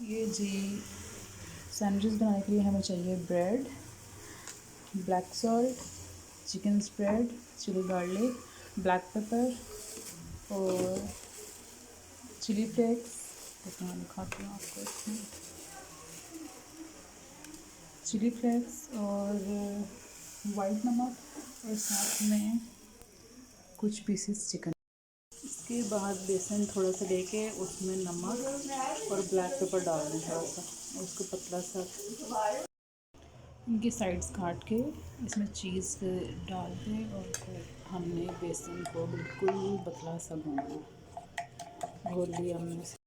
ये जी सैंडविच बनाने के लिए हमें चाहिए bread, black salt, chicken spread, chili garlic, black pepper और चिली फ्लेक्स। देखो मैं दिखाती हूँ आपको इसमें चिली फ्लेक्स और वाइट नमक और साथ में कुछ पीसेस चिकन। इसके बाद बेसन थोड़ा सा लेके उसमें नमक और ब्लैक पेपर डाल दें थोड़ा सा और उसको पतला सा इनकी साइड्स काट के इसमें चीज़ डाल के और फिर हमने बेसन को बिल्कुल पतला सा घोल लिया हमने।